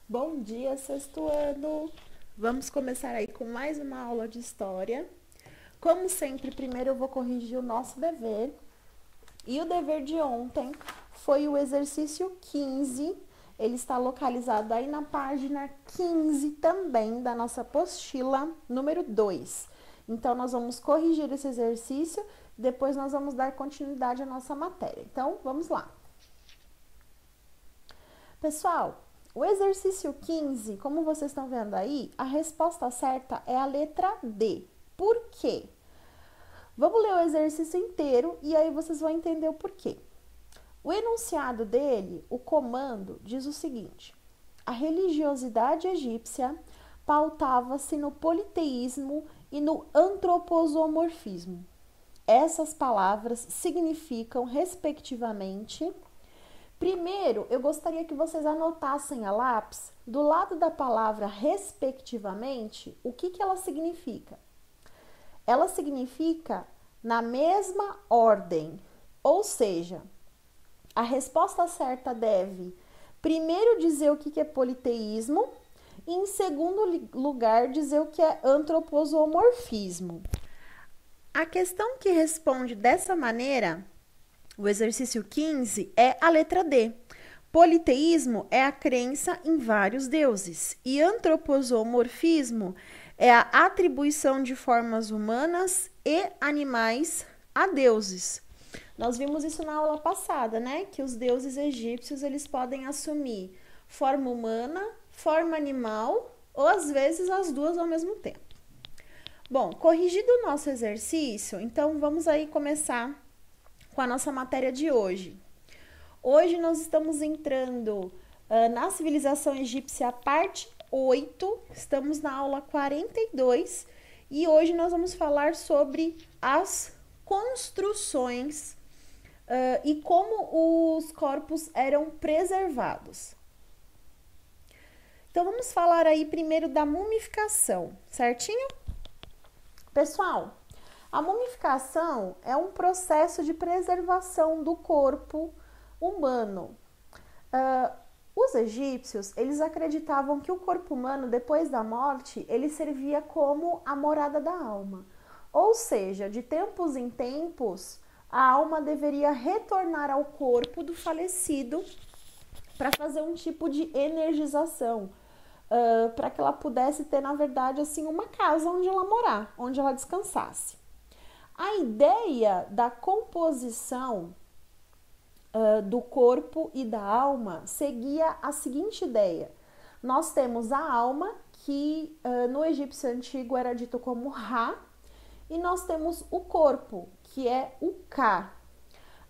Bom dia, sexto ano! Vamos começar aí com mais uma aula de história. Como sempre, primeiro eu vou corrigir o nosso dever. E o dever de ontem foi o exercício 15. Ele está localizado aí na página 15 também da nossa apostila número 2. Então, nós vamos corrigir esse exercício, depois nós vamos dar continuidade à nossa matéria. Então, vamos lá. Pessoal, o exercício 15, como vocês estão vendo aí, a resposta certa é a letra D. Por quê? Vamos ler o exercício inteiro e aí vocês vão entender o porquê. O enunciado dele, o comando, diz o seguinte: a religiosidade egípcia pautava-se no politeísmo e no antroposomorfismo. Essas palavras significam, respectivamente. Primeiro, eu gostaria que vocês anotassem a lápis, do lado da palavra respectivamente, o que ela significa. Ela significa na mesma ordem, ou seja, a resposta certa deve primeiro dizer o que é politeísmo e, em segundo lugar, dizer o que é antroposomorfismo. A questão que responde dessa maneira, o exercício 15, é a letra D. Politeísmo é a crença em vários deuses e antroposomorfismo é a atribuição de formas humanas e animais a deuses. Nós vimos isso na aula passada, né? Que os deuses egípcios, eles podem assumir forma humana, forma animal ou às vezes as duas ao mesmo tempo. Bom, corrigido o nosso exercício, então vamos aí começar com a nossa matéria de hoje. Hoje nós estamos entrando na civilização egípcia, parte 8, estamos na aula 42 e hoje nós vamos falar sobre as construções e como os corpos eram preservados. Então vamos falar aí primeiro da mumificação, certinho? Pessoal, a mumificação é um processo de preservação do corpo humano. Os egípcios, eles acreditavam que o corpo humano, depois da morte, ele servia como a morada da alma. Ou seja, de tempos em tempos, a alma deveria retornar ao corpo do falecido para fazer um tipo de energização, para que ela pudesse ter, na verdade, assim, uma casa onde ela morar, onde ela descansasse. A ideia da composição do corpo e da alma seguia a seguinte ideia: nós temos a alma, que no egípcio antigo era dito como Ra, e nós temos o corpo, que é o Ka.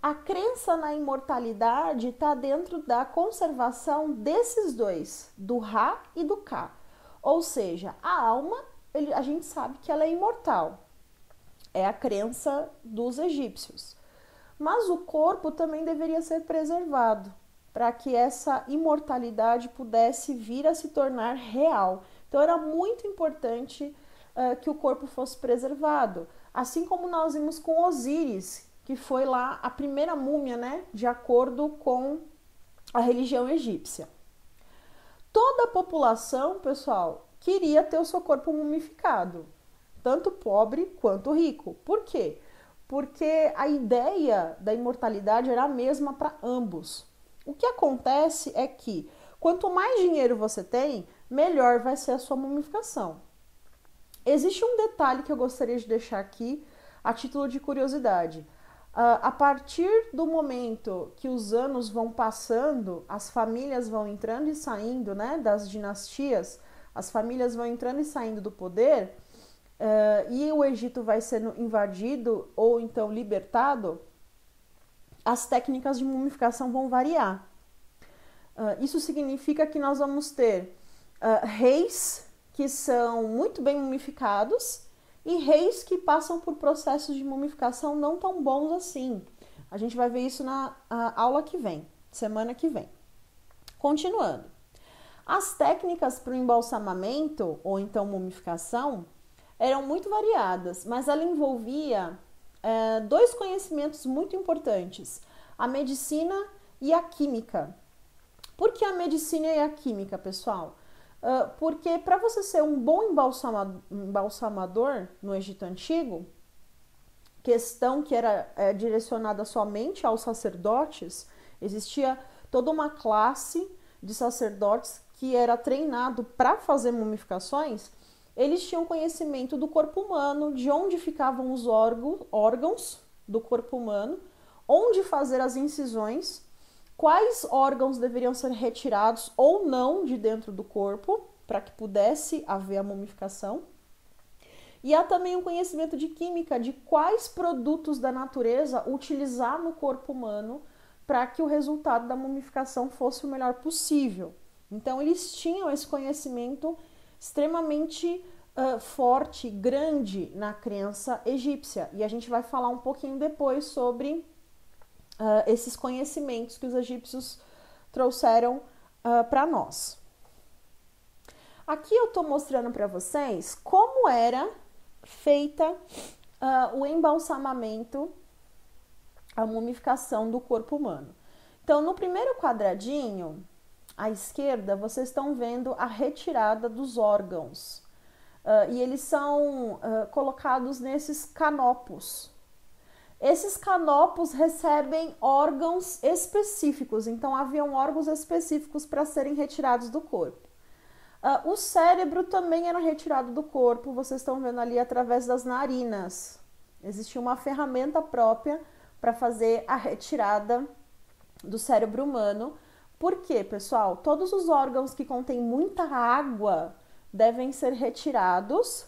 A crença na imortalidade está dentro da conservação desses dois, do Ra e do Ka. Ou seja, a alma, a gente sabe que ela é imortal. É a crença dos egípcios. Mas o corpo também deveria ser preservado, para que essa imortalidade pudesse vir a se tornar real. Então era muito importante que o corpo fosse preservado. Assim como nós vimos com Osíris, que foi lá a primeira múmia, né, de acordo com a religião egípcia. Toda a população, pessoal, queria ter o seu corpo mumificado, tanto pobre quanto rico. Por quê? Porque a ideia da imortalidade era a mesma para ambos. O que acontece é que quanto mais dinheiro você tem, melhor vai ser a sua mumificação. Existe um detalhe que eu gostaria de deixar aqui a título de curiosidade. A partir do momento que os anos vão passando, as famílias vão entrando e saindo, né, das dinastias, as famílias vão entrando e saindo do poder, e o Egito vai sendo invadido ou então libertado, as técnicas de mumificação vão variar. Isso significa que nós vamos ter reis que são muito bem mumificados e reis que passam por processos de mumificação não tão bons assim. A gente vai ver isso na aula que vem, semana que vem. Continuando. As técnicas para o embalsamamento ou então mumificação eram muito variadas, mas ela envolvia dois conhecimentos muito importantes: a medicina e a química. Por que a medicina e a química, pessoal? Porque para você ser um bom embalsamador no Egito Antigo, questão que era direcionada somente aos sacerdotes, existia toda uma classe de sacerdotes que era treinado para fazer mumificações. Eles tinham conhecimento do corpo humano, de onde ficavam os órgãos do corpo humano, onde fazer as incisões, quais órgãos deveriam ser retirados ou não de dentro do corpo, para que pudesse haver a mumificação. E há também um conhecimento de química, de quais produtos da natureza utilizar no corpo humano para que o resultado da mumificação fosse o melhor possível. Então, eles tinham esse conhecimento extremamente forte, grande na crença egípcia. E a gente vai falar um pouquinho depois sobre esses conhecimentos que os egípcios trouxeram para nós. Aqui eu estou mostrando para vocês como era feita o embalsamamento, a mumificação do corpo humano. Então, no primeiro quadradinho, à esquerda, vocês estão vendo a retirada dos órgãos. E eles são colocados nesses canopos. Esses canopos recebem órgãos específicos, então haviam órgãos específicos para serem retirados do corpo. O cérebro também era retirado do corpo, vocês estão vendo ali através das narinas. Existia uma ferramenta própria para fazer a retirada do cérebro humano. Por quê, pessoal? Todos os órgãos que contêm muita água devem ser retirados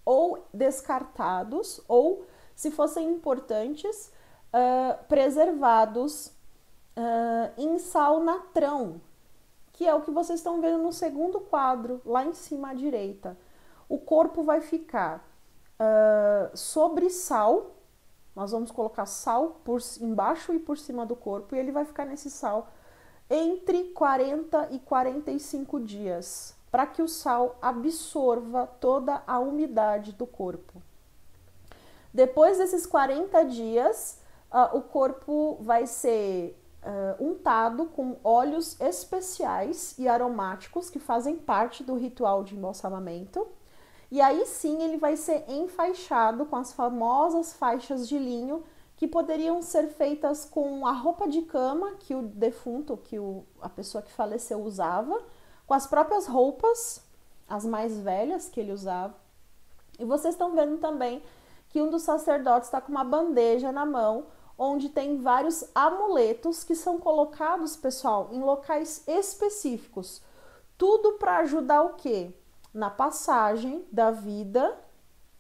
ou descartados, ou, se fossem importantes, preservados em sal natrão, que é o que vocês estão vendo no segundo quadro, lá em cima à direita. O corpo vai ficar sobre sal, nós vamos colocar sal embaixo e por cima do corpo, e ele vai ficar nesse sal entre 40 e 45 dias, para que o sal absorva toda a umidade do corpo. Depois desses 40 dias, o corpo vai ser untado com óleos especiais e aromáticos que fazem parte do ritual de embalsamamento. E aí sim ele vai ser enfaixado com as famosas faixas de linho, que poderiam ser feitas com a roupa de cama que o defunto, a pessoa que faleceu usava, com as próprias roupas, as mais velhas que ele usava. E vocês estão vendo também que um dos sacerdotes está com uma bandeja na mão, onde tem vários amuletos que são colocados, pessoal, em locais específicos. Tudo para ajudar o quê? Na passagem da vida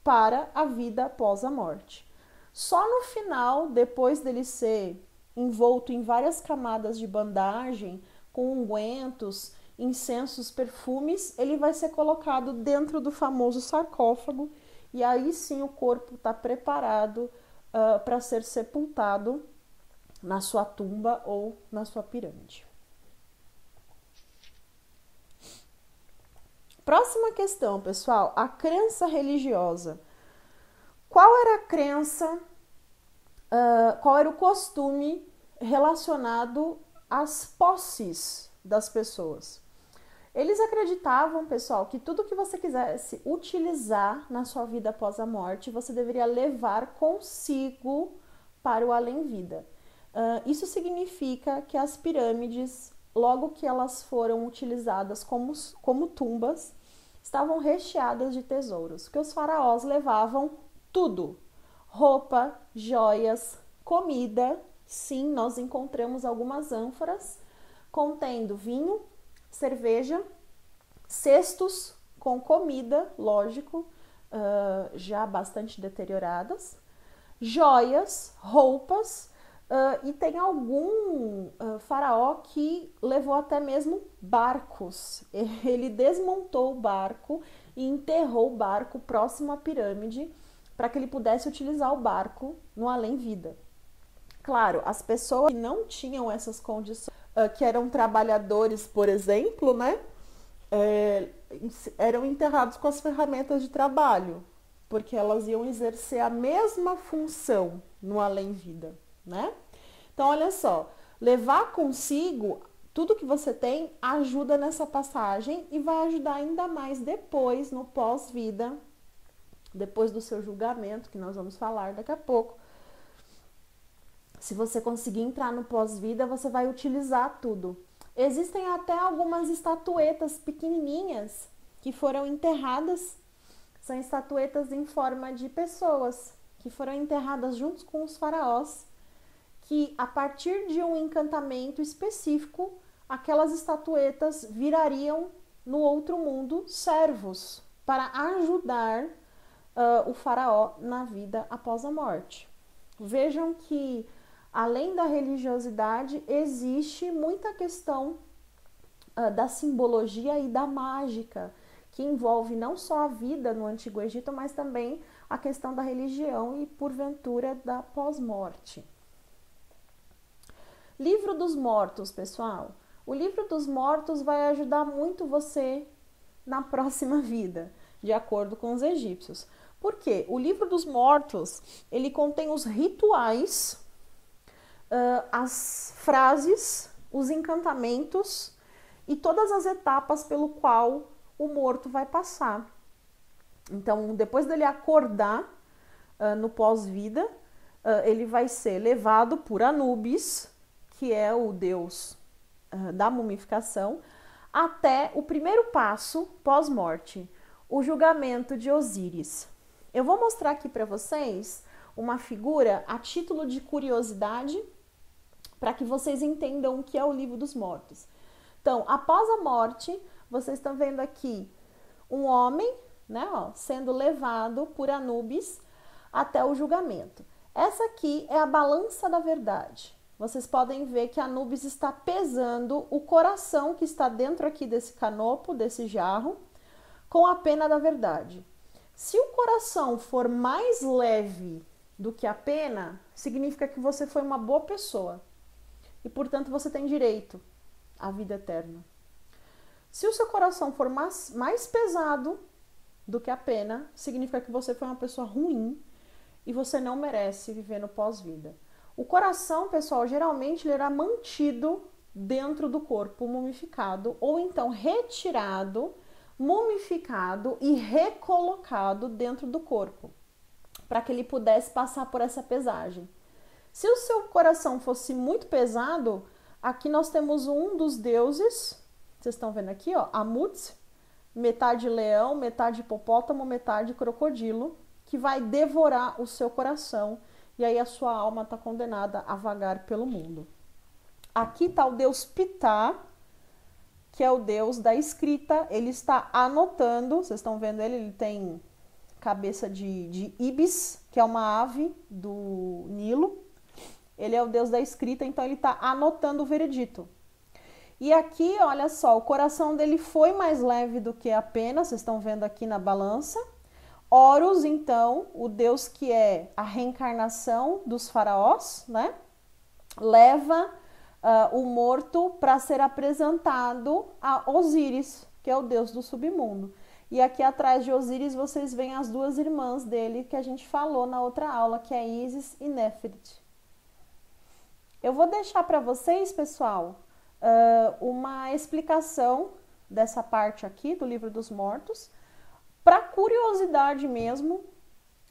para a vida após a morte. Só no final, depois dele ser envolto em várias camadas de bandagem, com ungüentos, incensos, perfumes, ele vai ser colocado dentro do famoso sarcófago, e aí sim o corpo está preparado para ser sepultado na sua tumba ou na sua pirâmide. Próxima questão, pessoal, a crença religiosa. Qual era a crença, qual era o costume relacionado às posses das pessoas? Eles acreditavam, pessoal, que tudo que você quisesse utilizar na sua vida após a morte, você deveria levar consigo para o além-vida. Isso significa que as pirâmides, logo que elas foram utilizadas como tumbas, estavam recheadas de tesouros, que os faraós levavam tudo: roupa, joias, comida. Sim, nós encontramos algumas ânforas contendo vinho, cerveja, cestos com comida, lógico, já bastante deterioradas, joias, roupas, e tem algum faraó que levou até mesmo barcos. Ele desmontou o barco e enterrou o barco próximo à pirâmide para que ele pudesse utilizar o barco no além-vida. Claro, as pessoas que não tinham essas condições, que eram trabalhadores, por exemplo, né, eram enterrados com as ferramentas de trabalho, porque elas iam exercer a mesma função no além-vida, né? Então, olha só, levar consigo tudo que você tem ajuda nessa passagem e vai ajudar ainda mais depois, no pós-vida, depois do seu julgamento, que nós vamos falar daqui a pouco. Se você conseguir entrar no pós-vida, você vai utilizar tudo. Existem até algumas estatuetas pequenininhas que foram enterradas. São estatuetas em forma de pessoas que foram enterradas juntos com os faraós, que a partir de um encantamento específico, aquelas estatuetas virariam no outro mundo servos para ajudar o faraó na vida após a morte. Vejam que, além da religiosidade, existe muita questão da simbologia e da mágica, que envolve não só a vida no Antigo Egito, mas também a questão da religião e, porventura, da pós-morte. Livro dos Mortos, pessoal. O Livro dos Mortos vai ajudar muito você na próxima vida, de acordo com os egípcios. Por quê? O Livro dos Mortos, ele contém os rituais, as frases, os encantamentos e todas as etapas pelo qual o morto vai passar. Então, depois dele acordar no pós-vida, ele vai ser levado por Anubis, que é o deus da mumificação, até o primeiro passo pós-morte, o julgamento de Osíris. Eu vou mostrar aqui para vocês uma figura a título de curiosidade, para que vocês entendam o que é o Livro dos Mortos. Então, após a morte, vocês estão vendo aqui um homem, né, sendo levado por Anubis até o julgamento. Essa aqui é a balança da verdade. Vocês podem ver que Anubis está pesando o coração que está dentro aqui desse canopo, desse jarro, com a pena da verdade. Se o coração for mais leve do que a pena, significa que você foi uma boa pessoa e, portanto, você tem direito à vida eterna. Se o seu coração for mais pesado do que a pena, significa que você foi uma pessoa ruim e você não merece viver no pós-vida. O coração, pessoal, geralmente ele era mantido dentro do corpo mumificado ou então retirado, mumificado e recolocado dentro do corpo, para que ele pudesse passar por essa pesagem. Se o seu coração fosse muito pesado, aqui nós temos um dos deuses, vocês estão vendo aqui, ó, Amut, metade leão, metade hipopótamo, metade crocodilo, que vai devorar o seu coração. E aí a sua alma está condenada a vagar pelo mundo. Aqui está o deus Ptah, que é o deus da escrita. Ele está anotando, vocês estão vendo ele tem cabeça de ibis, que é uma ave do Nilo. Ele é o deus da escrita, então ele está anotando o veredito. E aqui, olha só, o coração dele foi mais leve do que a pena, vocês estão vendo aqui na balança. Horus, então, o deus que é a reencarnação dos faraós, né? Leva o morto para ser apresentado a Osíris, que é o deus do submundo. E aqui atrás de Osíris vocês veem as duas irmãs dele que a gente falou na outra aula, que é Ísis e Néfrit. Eu vou deixar para vocês, pessoal, uma explicação dessa parte aqui do Livro dos Mortos, para curiosidade mesmo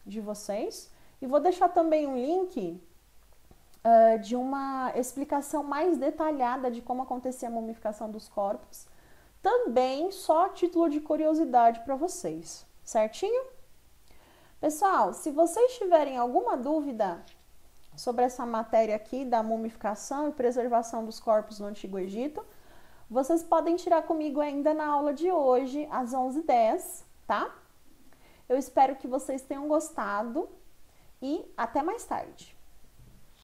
de vocês. E vou deixar também um link de uma explicação mais detalhada de como acontecia a mumificação dos corpos. Também só a título de curiosidade para vocês, certinho? Pessoal, se vocês tiverem alguma dúvida sobre essa matéria aqui da mumificação e preservação dos corpos no Antigo Egito, vocês podem tirar comigo ainda na aula de hoje, às 11h10, tá? Eu espero que vocês tenham gostado e até mais tarde.